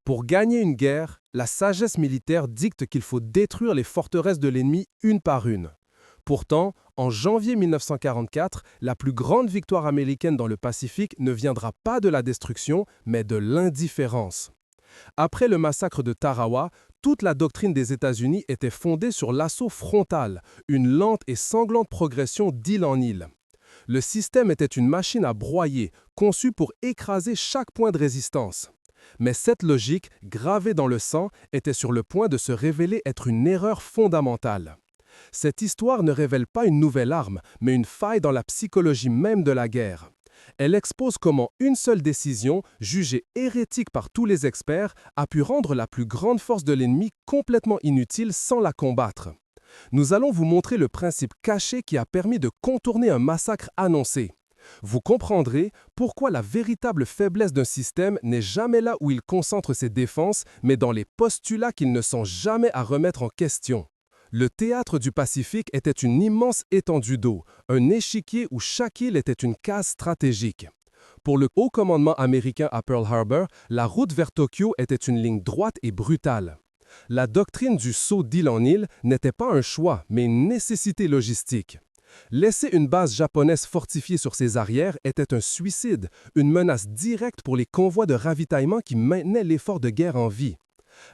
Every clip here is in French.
Pour gagner une guerre, la sagesse militaire dicte qu'il faut détruire les forteresses de l'ennemi une par une. Pourtant, en janvier 1944, la plus grande victoire américaine dans le Pacifique ne viendra pas de la destruction, mais de l'indifférence. Après le massacre de Tarawa, toute la doctrine des États-Unis était fondée sur l'assaut frontal, une lente et sanglante progression d'île en île. Le système était une machine à broyer, conçue pour écraser chaque point de résistance. Mais cette logique, gravée dans le sang, était sur le point de se révéler être une erreur fondamentale. Cette histoire ne révèle pas une nouvelle arme, mais une faille dans la psychologie même de la guerre. Elle expose comment une seule décision, jugée hérétique par tous les experts, a pu rendre la plus grande force de l'ennemi complètement inutile sans la combattre. Nous allons vous montrer le principe caché qui a permis de contourner un massacre annoncé. Vous comprendrez pourquoi la véritable faiblesse d'un système n'est jamais là où il concentre ses défenses, mais dans les postulats qu'il ne sent jamais à remettre en question. Le théâtre du Pacifique était une immense étendue d'eau, un échiquier où chaque île était une case stratégique. Pour le haut commandement américain à Pearl Harbor, la route vers Tokyo était une ligne droite et brutale. La doctrine du saut d'île en île n'était pas un choix, mais une nécessité logistique. Laisser une base japonaise fortifiée sur ses arrières était un suicide, une menace directe pour les convois de ravitaillement qui maintenaient l'effort de guerre en vie.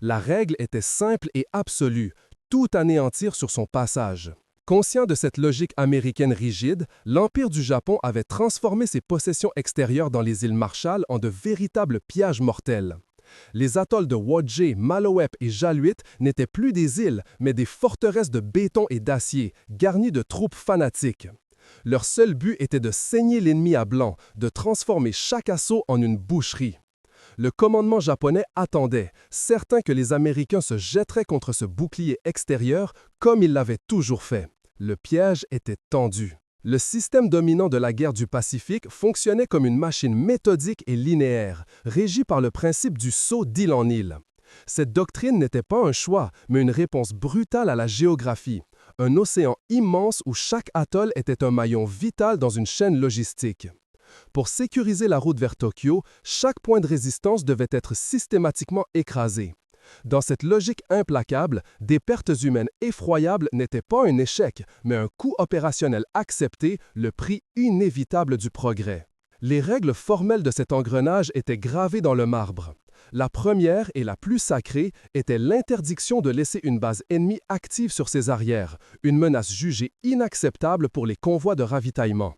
La règle était simple et absolue, tout anéantir sur son passage. Conscient de cette logique américaine rigide, l'Empire du Japon avait transformé ses possessions extérieures dans les îles Marshall en de véritables pillages mortels. Les atolls de Wojé, Malowep et Jaluit n'étaient plus des îles, mais des forteresses de béton et d'acier, garnies de troupes fanatiques. Leur seul but était de saigner l'ennemi à blanc, de transformer chaque assaut en une boucherie. Le commandement japonais attendait, certain que les Américains se jetteraient contre ce bouclier extérieur comme ils l'avaient toujours fait. Le piège était tendu. Le système dominant de la guerre du Pacifique fonctionnait comme une machine méthodique et linéaire, régie par le principe du saut d'île en île. Cette doctrine n'était pas un choix, mais une réponse brutale à la géographie. Un océan immense où chaque atoll était un maillon vital dans une chaîne logistique. Pour sécuriser la route vers Tokyo, chaque point de résistance devait être systématiquement écrasé. Dans cette logique implacable, des pertes humaines effroyables n'étaient pas un échec, mais un coût opérationnel accepté, le prix inévitable du progrès. Les règles formelles de cet engrenage étaient gravées dans le marbre. La première et la plus sacrée était l'interdiction de laisser une base ennemie active sur ses arrières, une menace jugée inacceptable pour les convois de ravitaillement.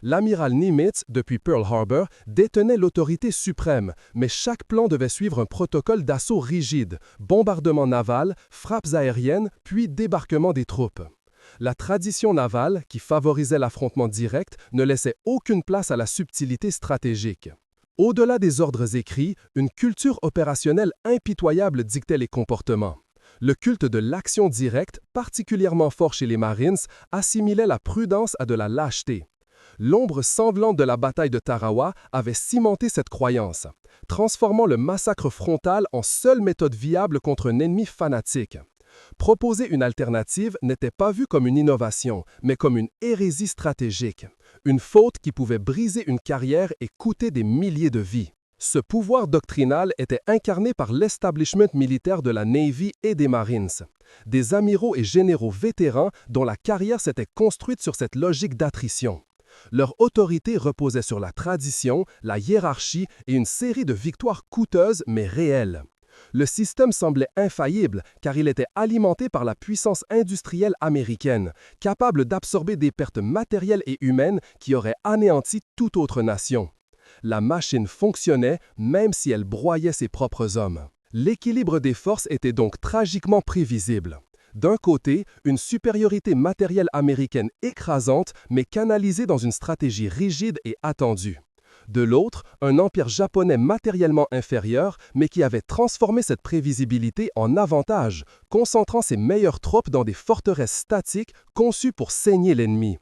L'amiral Nimitz, depuis Pearl Harbor, détenait l'autorité suprême, mais chaque plan devait suivre un protocole d'assaut rigide, bombardement naval, frappes aériennes, puis débarquement des troupes. La tradition navale, qui favorisait l'affrontement direct, ne laissait aucune place à la subtilité stratégique. Au-delà des ordres écrits, une culture opérationnelle impitoyable dictait les comportements. Le culte de l'action directe, particulièrement fort chez les Marines, assimilait la prudence à de la lâcheté. L'ombre sanglante de la bataille de Tarawa avait cimenté cette croyance, transformant le massacre frontal en seule méthode viable contre un ennemi fanatique. Proposer une alternative n'était pas vu comme une innovation, mais comme une hérésie stratégique, une faute qui pouvait briser une carrière et coûter des milliers de vies. Ce pouvoir doctrinal était incarné par l'establishment militaire de la Navy et des Marines, des amiraux et généraux vétérans dont la carrière s'était construite sur cette logique d'attrition. Leur autorité reposait sur la tradition, la hiérarchie et une série de victoires coûteuses mais réelles. Le système semblait infaillible car il était alimenté par la puissance industrielle américaine, capable d'absorber des pertes matérielles et humaines qui auraient anéanti toute autre nation. La machine fonctionnait même si elle broyait ses propres hommes. L'équilibre des forces était donc tragiquement prévisible. D'un côté, une supériorité matérielle américaine écrasante, mais canalisée dans une stratégie rigide et attendue. De l'autre, un empire japonais matériellement inférieur, mais qui avait transformé cette prévisibilité en avantage, concentrant ses meilleures troupes dans des forteresses statiques conçues pour saigner l'ennemi.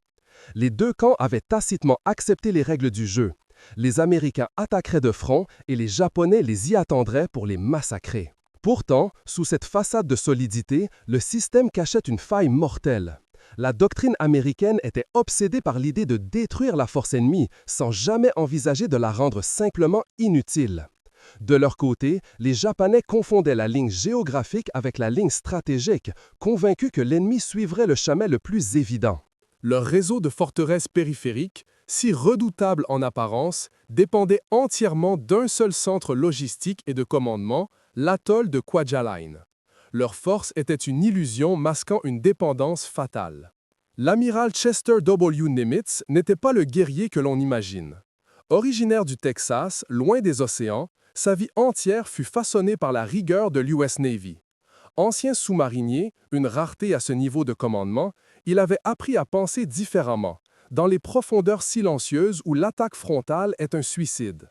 Les deux camps avaient tacitement accepté les règles du jeu. Les Américains attaqueraient de front et les Japonais les y attendraient pour les massacrer. Pourtant, sous cette façade de solidité, le système cachait une faille mortelle. La doctrine américaine était obsédée par l'idée de détruire la force ennemie, sans jamais envisager de la rendre simplement inutile. De leur côté, les Japonais confondaient la ligne géographique avec la ligne stratégique, convaincus que l'ennemi suivrait le chemin le plus évident. Leur réseau de forteresses périphériques, si redoutable en apparence, dépendait entièrement d'un seul centre logistique et de commandement, l'atoll de Kwajalein. Leur force était une illusion masquant une dépendance fatale. L'amiral Chester W. Nimitz n'était pas le guerrier que l'on imagine. Originaire du Texas, loin des océans, sa vie entière fut façonnée par la rigueur de l'US Navy. Ancien sous-marinier, une rareté à ce niveau de commandement, il avait appris à penser différemment, dans les profondeurs silencieuses où l'attaque frontale est un suicide.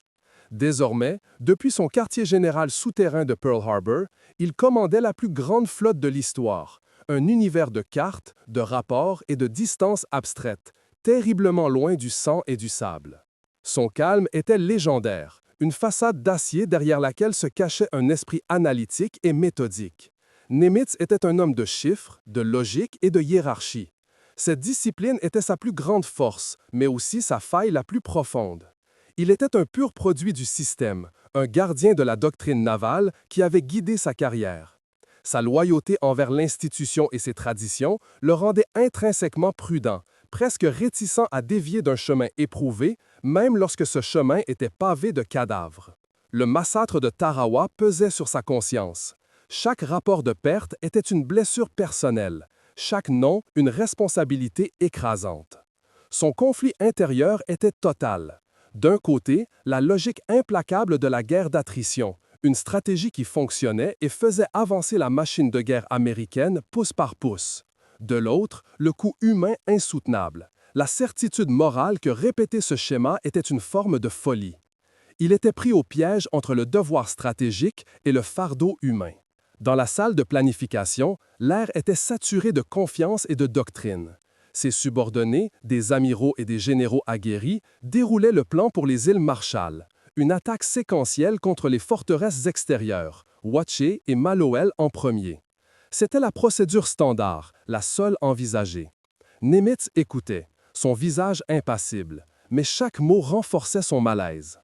Désormais, depuis son quartier général souterrain de Pearl Harbor, il commandait la plus grande flotte de l'histoire, un univers de cartes, de rapports et de distances abstraites, terriblement loin du sang et du sable. Son calme était légendaire, une façade d'acier derrière laquelle se cachait un esprit analytique et méthodique. Nimitz était un homme de chiffres, de logique et de hiérarchie. Cette discipline était sa plus grande force, mais aussi sa faille la plus profonde. Il était un pur produit du système, un gardien de la doctrine navale qui avait guidé sa carrière. Sa loyauté envers l'institution et ses traditions le rendait intrinsèquement prudent, presque réticent à dévier d'un chemin éprouvé, même lorsque ce chemin était pavé de cadavres. Le massacre de Tarawa pesait sur sa conscience. Chaque rapport de perte était une blessure personnelle, chaque nom une responsabilité écrasante. Son conflit intérieur était total. D'un côté, la logique implacable de la guerre d'attrition, une stratégie qui fonctionnait et faisait avancer la machine de guerre américaine pouce par pouce. De l'autre, le coût humain insoutenable, la certitude morale que répéter ce schéma était une forme de folie. Il était pris au piège entre le devoir stratégique et le fardeau humain. Dans la salle de planification, l'air était saturé de confiance et de doctrine. Ses subordonnés, des amiraux et des généraux aguerris, déroulaient le plan pour les îles Marshall, une attaque séquentielle contre les forteresses extérieures, Watché et Maloel en premier. C'était la procédure standard, la seule envisagée. Nimitz écoutait, son visage impassible, mais chaque mot renforçait son malaise.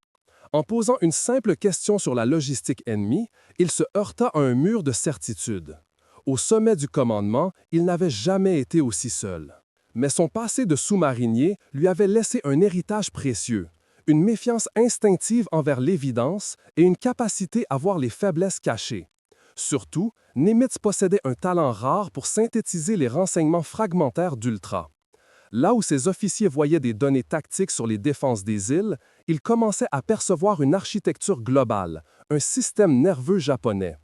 En posant une simple question sur la logistique ennemie, il se heurta à un mur de certitude. Au sommet du commandement, il n'avait jamais été aussi seul. Mais son passé de sous-marinier lui avait laissé un héritage précieux, une méfiance instinctive envers l'évidence et une capacité à voir les faiblesses cachées. Surtout, Nimitz possédait un talent rare pour synthétiser les renseignements fragmentaires d'Ultra. Là où ses officiers voyaient des données tactiques sur les défenses des îles, ils commençaient à percevoir une architecture globale, un système nerveux japonais.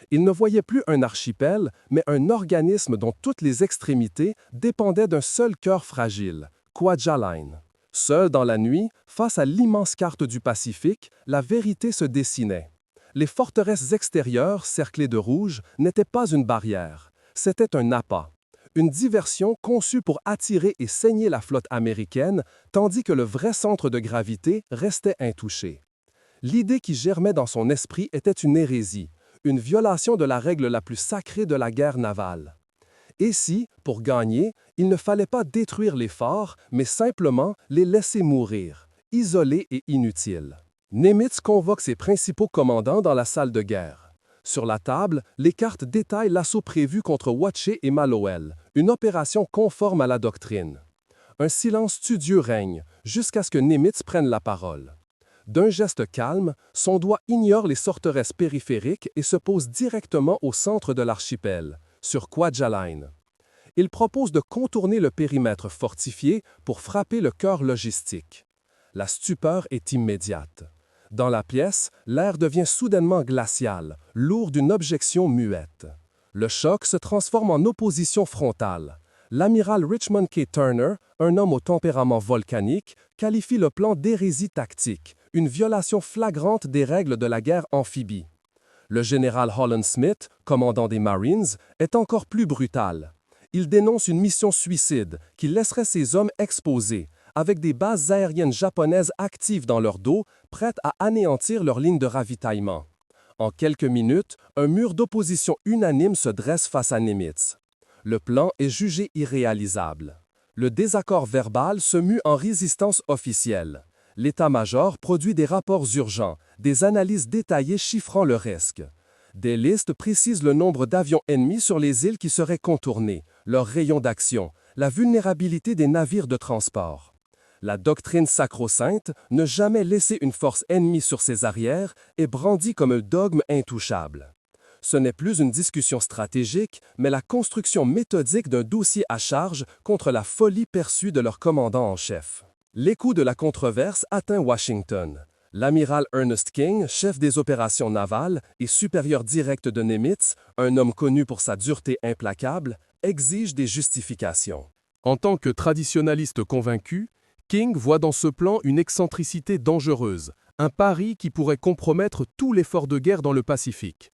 Ils ne voyaient plus un archipel, mais un organisme dont toutes les extrémités dépendaient d'un seul cœur fragile, Kwajalein. Seul dans la nuit, face à l'immense carte du Pacifique, la vérité se dessinait. Les forteresses extérieures, cerclées de rouge, n'étaient pas une barrière, c'était un appât. Une diversion conçue pour attirer et saigner la flotte américaine, tandis que le vrai centre de gravité restait intouché. L'idée qui germait dans son esprit était une hérésie, une violation de la règle la plus sacrée de la guerre navale. Et si, pour gagner, il ne fallait pas détruire les forts, mais simplement les laisser mourir, isolés et inutiles. Nimitz convoque ses principaux commandants dans la salle de guerre. Sur la table, les cartes détaillent l'assaut prévu contre Watché et Maloel, une opération conforme à la doctrine. Un silence studieux règne, jusqu'à ce que Nimitz prenne la parole. D'un geste calme, son doigt ignore les sorteresses périphériques et se pose directement au centre de l'archipel, sur Kwajalein. Il propose de contourner le périmètre fortifié pour frapper le cœur logistique. La stupeur est immédiate. Dans la pièce, l'air devient soudainement glacial, lourd d'une objection muette. Le choc se transforme en opposition frontale. L'amiral Richmond K. Turner, un homme au tempérament volcanique, qualifie le plan d'hérésie tactique, une violation flagrante des règles de la guerre amphibie. Le général Holland Smith, commandant des Marines, est encore plus brutal. Il dénonce une mission suicide qui laisserait ses hommes exposés, avec des bases aériennes japonaises actives dans leur dos, prêtes à anéantir leur ligne de ravitaillement. En quelques minutes, un mur d'opposition unanime se dresse face à Nimitz. Le plan est jugé irréalisable. Le désaccord verbal se mue en résistance officielle. L'état-major produit des rapports urgents, des analyses détaillées chiffrant le risque. Des listes précisent le nombre d'avions ennemis sur les îles qui seraient contournées, leurs rayons d'action, la vulnérabilité des navires de transport. La doctrine sacro-sainte, ne jamais laisser une force ennemie sur ses arrières, est brandie comme un dogme intouchable. Ce n'est plus une discussion stratégique, mais la construction méthodique d'un dossier à charge contre la folie perçue de leur commandant en chef. L'écho de la controverse atteint Washington. L'amiral Ernest King, chef des opérations navales et supérieur direct de Nimitz, un homme connu pour sa dureté implacable, exige des justifications. En tant que traditionnaliste convaincu, King voit dans ce plan une excentricité dangereuse, un pari qui pourrait compromettre tout l'effort de guerre dans le Pacifique.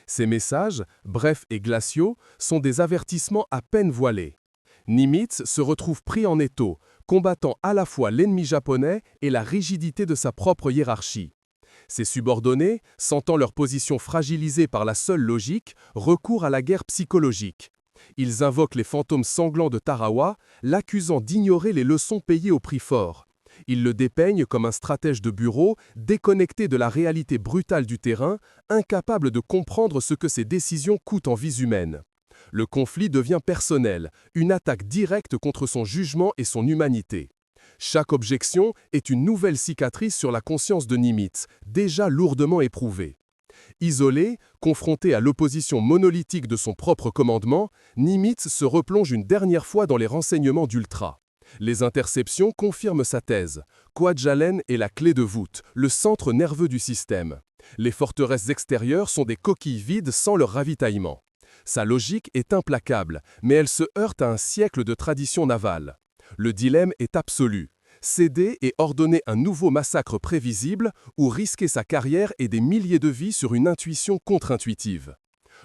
Ces messages, brefs et glaciaux, sont des avertissements à peine voilés. Nimitz se retrouve pris en étau, combattant à la fois l'ennemi japonais et la rigidité de sa propre hiérarchie. Ses subordonnés, sentant leur position fragilisée par la seule logique, recourent à la guerre psychologique. Ils invoquent les fantômes sanglants de Tarawa, l'accusant d'ignorer les leçons payées au prix fort. Ils le dépeignent comme un stratège de bureau, déconnecté de la réalité brutale du terrain, incapable de comprendre ce que ses décisions coûtent en vies humaines. Le conflit devient personnel, une attaque directe contre son jugement et son humanité. Chaque objection est une nouvelle cicatrice sur la conscience de Nimitz, déjà lourdement éprouvée. Isolé, confronté à l'opposition monolithique de son propre commandement, Nimitz se replonge une dernière fois dans les renseignements d'Ultra. Les interceptions confirment sa thèse. Kwajalein est la clé de voûte, le centre nerveux du système. Les forteresses extérieures sont des coquilles vides sans leur ravitaillement. Sa logique est implacable, mais elle se heurte à un siècle de tradition navale. Le dilemme est absolu. Céder et ordonner un nouveau massacre prévisible ou risquer sa carrière et des milliers de vies sur une intuition contre-intuitive.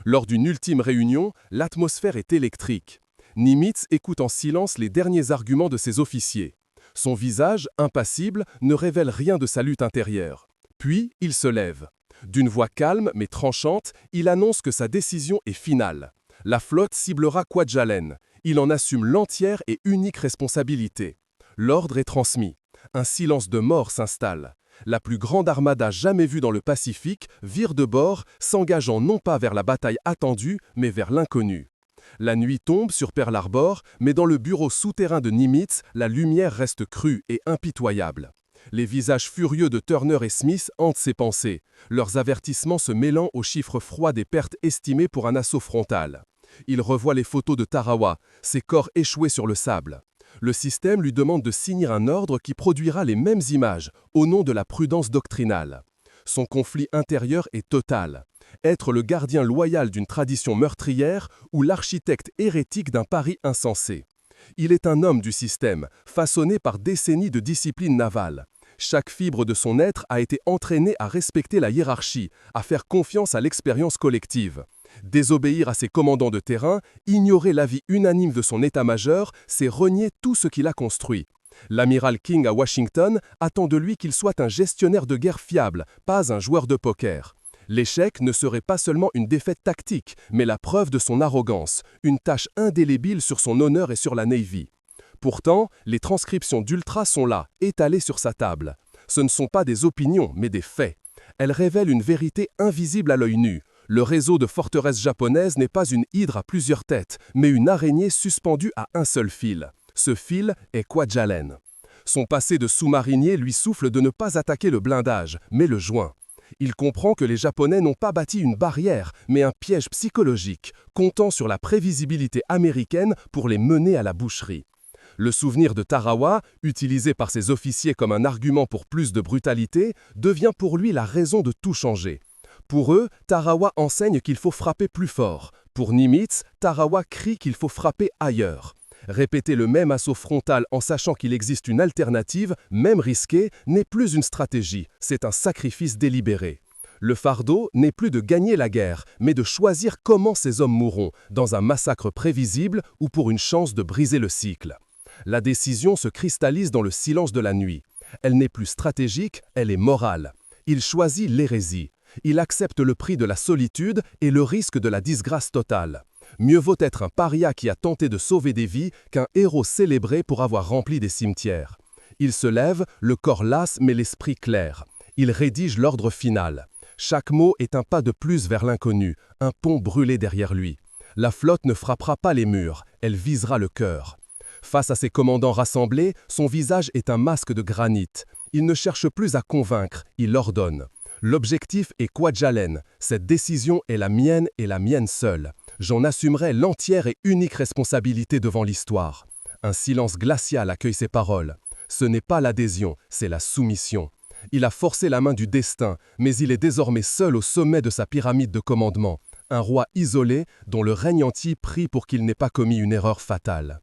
Lors d'une ultime réunion, l'atmosphère est électrique. Nimitz écoute en silence les derniers arguments de ses officiers. Son visage, impassible, ne révèle rien de sa lutte intérieure. Puis, il se lève. D'une voix calme mais tranchante, il annonce que sa décision est finale. La flotte ciblera Kwajalein. Il en assume l'entière et unique responsabilité. L'ordre est transmis. Un silence de mort s'installe. La plus grande armada jamais vue dans le Pacifique vire de bord, s'engageant non pas vers la bataille attendue, mais vers l'inconnu. La nuit tombe sur Pearl Harbor, mais dans le bureau souterrain de Nimitz, la lumière reste crue et impitoyable. Les visages furieux de Turner et Smith hantent ses pensées, leurs avertissements se mêlant aux chiffres froids des pertes estimées pour un assaut frontal. Il revoit les photos de Tarawa, ses corps échoués sur le sable. Le système lui demande de signer un ordre qui produira les mêmes images, au nom de la prudence doctrinale. Son conflit intérieur est total. Être le gardien loyal d'une tradition meurtrière ou l'architecte hérétique d'un pari insensé. Il est un homme du système, façonné par décennies de discipline navale. Chaque fibre de son être a été entraînée à respecter la hiérarchie, à faire confiance à l'expérience collective. Désobéir à ses commandants de terrain, ignorer l'avis unanime de son état-major, c'est renier tout ce qu'il a construit. L'amiral King à Washington attend de lui qu'il soit un gestionnaire de guerre fiable, pas un joueur de poker. L'échec ne serait pas seulement une défaite tactique, mais la preuve de son arrogance, une tache indélébile sur son honneur et sur la Navy. Pourtant, les transcriptions d'Ultra sont là, étalées sur sa table. Ce ne sont pas des opinions, mais des faits. Elles révèlent une vérité invisible à l'œil nu. Le réseau de forteresses japonaises n'est pas une hydre à plusieurs têtes, mais une araignée suspendue à un seul fil. Ce fil est Kwajalein. Son passé de sous-marinier lui souffle de ne pas attaquer le blindage, mais le joint. Il comprend que les Japonais n'ont pas bâti une barrière, mais un piège psychologique, comptant sur la prévisibilité américaine pour les mener à la boucherie. Le souvenir de Tarawa, utilisé par ses officiers comme un argument pour plus de brutalité, devient pour lui la raison de tout changer. Pour eux, Tarawa enseigne qu'il faut frapper plus fort. Pour Nimitz, Tarawa crie qu'il faut frapper ailleurs. Répéter le même assaut frontal en sachant qu'il existe une alternative, même risquée, n'est plus une stratégie, c'est un sacrifice délibéré. Le fardeau n'est plus de gagner la guerre, mais de choisir comment ces hommes mourront, dans un massacre prévisible ou pour une chance de briser le cycle. La décision se cristallise dans le silence de la nuit. Elle n'est plus stratégique, elle est morale. Il choisit l'hérésie. Il accepte le prix de la solitude et le risque de la disgrâce totale. Mieux vaut être un paria qui a tenté de sauver des vies qu'un héros célébré pour avoir rempli des cimetières. Il se lève, le corps las mais l'esprit clair. Il rédige l'ordre final. Chaque mot est un pas de plus vers l'inconnu, un pont brûlé derrière lui. La flotte ne frappera pas les murs, elle visera le cœur. Face à ses commandants rassemblés, son visage est un masque de granit. Il ne cherche plus à convaincre, il ordonne. L'objectif est Kwajalein. Cette décision est la mienne et la mienne seule. J'en assumerai l'entière et unique responsabilité devant l'histoire. Un silence glacial accueille ses paroles. Ce n'est pas l'adhésion, c'est la soumission. Il a forcé la main du destin, mais il est désormais seul au sommet de sa pyramide de commandement. Un roi isolé dont le règne entier prie pour qu'il n'ait pas commis une erreur fatale.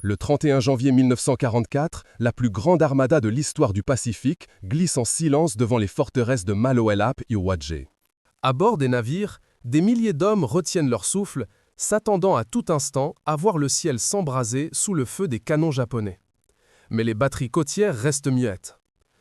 Le 31 janvier 1944, la plus grande armada de l'histoire du Pacifique glisse en silence devant les forteresses de Maloelap et Wadje. À bord des navires, des milliers d'hommes retiennent leur souffle, s'attendant à tout instant à voir le ciel s'embraser sous le feu des canons japonais. Mais les batteries côtières restent muettes.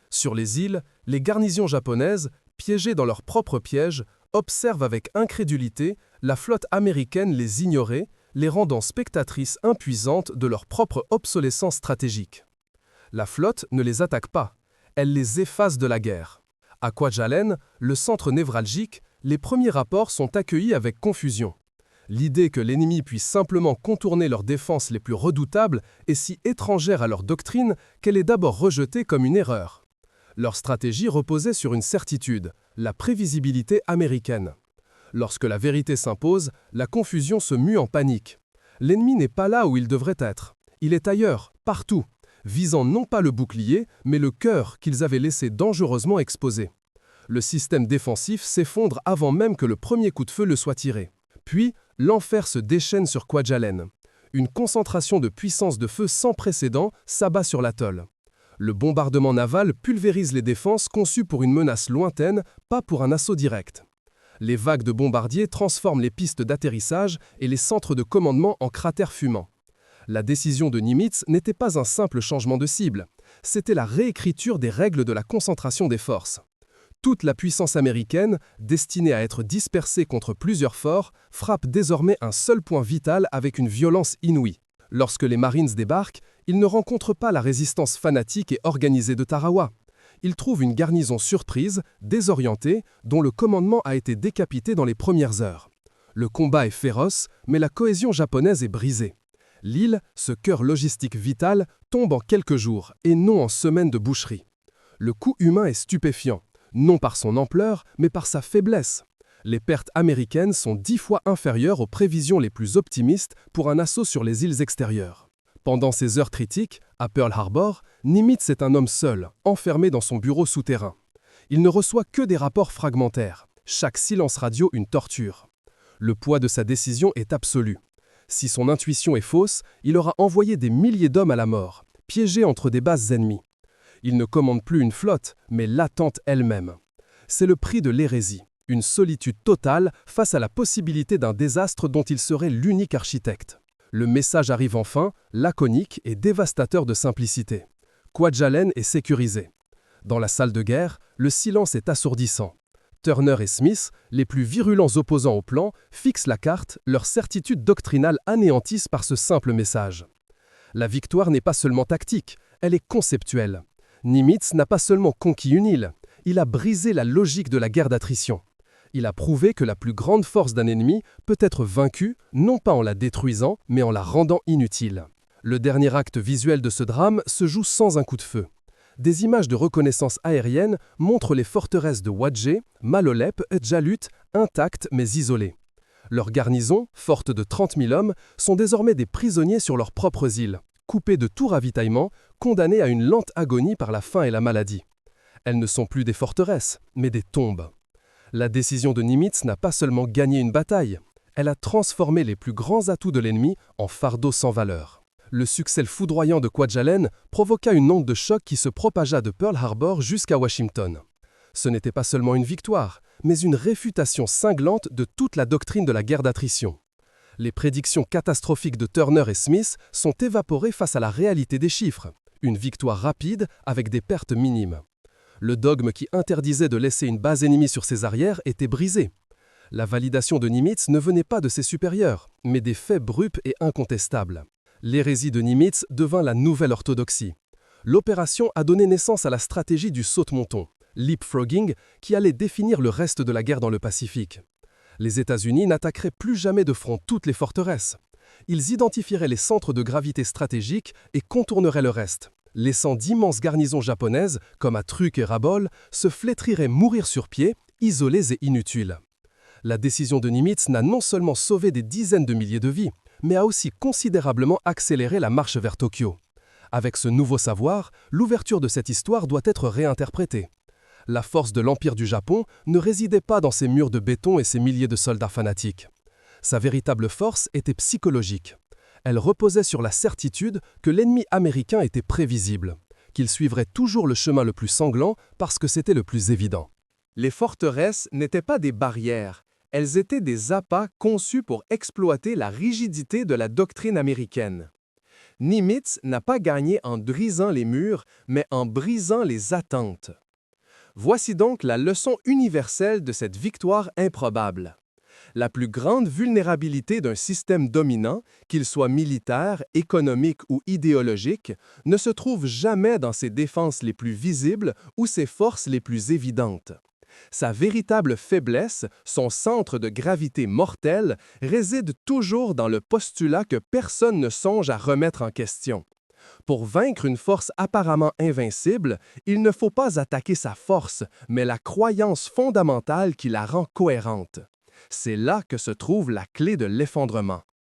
Sur les îles, les garnisons japonaises, piégées dans leurs propres pièges, observent avec incrédulité la flotte américaine les ignorer, les rendant spectatrices impuissantes de leur propre obsolescence stratégique. La flotte ne les attaque pas, elle les efface de la guerre. À Kwajalein, le centre névralgique, les premiers rapports sont accueillis avec confusion. L'idée que l'ennemi puisse simplement contourner leurs défenses les plus redoutables est si étrangère à leur doctrine qu'elle est d'abord rejetée comme une erreur. Leur stratégie reposait sur une certitude, la prévisibilité américaine. Lorsque la vérité s'impose, la confusion se mue en panique. L'ennemi n'est pas là où il devrait être. Il est ailleurs, partout, visant non pas le bouclier, mais le cœur qu'ils avaient laissé dangereusement exposé. Le système défensif s'effondre avant même que le premier coup de feu le soit tiré. Puis, l'enfer se déchaîne sur Kwajalein. Une concentration de puissance de feu sans précédent s'abat sur l'atoll. Le bombardement naval pulvérise les défenses conçues pour une menace lointaine, pas pour un assaut direct. Les vagues de bombardiers transforment les pistes d'atterrissage et les centres de commandement en cratères fumants. La décision de Nimitz n'était pas un simple changement de cible, c'était la réécriture des règles de la concentration des forces. Toute la puissance américaine, destinée à être dispersée contre plusieurs forts, frappe désormais un seul point vital avec une violence inouïe. Lorsque les Marines débarquent, ils ne rencontrent pas la résistance fanatique et organisée de Tarawa. Ils trouvent une garnison surprise, désorientée, dont le commandement a été décapité dans les premières heures. Le combat est féroce, mais la cohésion japonaise est brisée. L'île, ce cœur logistique vital, tombe en quelques jours, et non en semaines de boucherie. Le coût humain est stupéfiant, non par son ampleur, mais par sa faiblesse. Les pertes américaines sont 10 fois inférieures aux prévisions les plus optimistes pour un assaut sur les îles extérieures. Pendant ces heures critiques, à Pearl Harbor, Nimitz est un homme seul, enfermé dans son bureau souterrain. Il ne reçoit que des rapports fragmentaires, chaque silence radio une torture. Le poids de sa décision est absolu. Si son intuition est fausse, il aura envoyé des milliers d'hommes à la mort, piégés entre des bases ennemies. Il ne commande plus une flotte, mais l'attente elle-même. C'est le prix de l'hérésie, une solitude totale face à la possibilité d'un désastre dont il serait l'unique architecte. Le message arrive enfin, laconique et dévastateur de simplicité. Kwajalein est sécurisé. Dans la salle de guerre, le silence est assourdissant. Turner et Smith, les plus virulents opposants au plan, fixent la carte, leur certitude doctrinale anéantissent par ce simple message. La victoire n'est pas seulement tactique, elle est conceptuelle. Nimitz n'a pas seulement conquis une île, il a brisé la logique de la guerre d'attrition. Il a prouvé que la plus grande force d'un ennemi peut être vaincue, non pas en la détruisant, mais en la rendant inutile. Le dernier acte visuel de ce drame se joue sans un coup de feu. Des images de reconnaissance aérienne montrent les forteresses de Wadje, Malolep et Jalut intactes mais isolées. Leurs garnisons, fortes de 30 000 hommes, sont désormais des prisonniers sur leurs propres îles, coupés de tout ravitaillement, condamnés à une lente agonie par la faim et la maladie. Elles ne sont plus des forteresses, mais des tombes. La décision de Nimitz n'a pas seulement gagné une bataille, elle a transformé les plus grands atouts de l'ennemi en fardeaux sans valeur. Le succès foudroyant de Kwajalein provoqua une onde de choc qui se propagea de Pearl Harbor jusqu'à Washington. Ce n'était pas seulement une victoire, mais une réfutation cinglante de toute la doctrine de la guerre d'attrition. Les prédictions catastrophiques de Turner et Smith sont évaporées face à la réalité des chiffres. Une victoire rapide avec des pertes minimes. Le dogme qui interdisait de laisser une base ennemie sur ses arrières était brisé. La validation de Nimitz ne venait pas de ses supérieurs, mais des faits bruts et incontestables. L'hérésie de Nimitz devint la nouvelle orthodoxie. L'opération a donné naissance à la stratégie du saute-monton, leapfrogging, qui allait définir le reste de la guerre dans le Pacifique. Les États-Unis n'attaqueraient plus jamais de front toutes les forteresses. Ils identifieraient les centres de gravité stratégiques et contourneraient le reste, laissant d'immenses garnisons japonaises, comme à Truk et Rabaul, se flétrir et mourir sur pied, isolées et inutiles. La décision de Nimitz n'a non seulement sauvé des dizaines de milliers de vies, mais a aussi considérablement accéléré la marche vers Tokyo. Avec ce nouveau savoir, l'ouverture de cette histoire doit être réinterprétée. La force de l'Empire du Japon ne résidait pas dans ses murs de béton et ses milliers de soldats fanatiques. Sa véritable force était psychologique. Elle reposait sur la certitude que l'ennemi américain était prévisible, qu'il suivrait toujours le chemin le plus sanglant parce que c'était le plus évident. Les forteresses n'étaient pas des barrières, elles étaient des appâts conçus pour exploiter la rigidité de la doctrine américaine. Nimitz n'a pas gagné en brisant les murs, mais en brisant les attentes. Voici donc la leçon universelle de cette victoire improbable. La plus grande vulnérabilité d'un système dominant, qu'il soit militaire, économique ou idéologique, ne se trouve jamais dans ses défenses les plus visibles ou ses forces les plus évidentes. Sa véritable faiblesse, son centre de gravité mortel, réside toujours dans le postulat que personne ne songe à remettre en question. Pour vaincre une force apparemment invincible, il ne faut pas attaquer sa force, mais la croyance fondamentale qui la rend cohérente. C'est là que se trouve la clé de l'effondrement.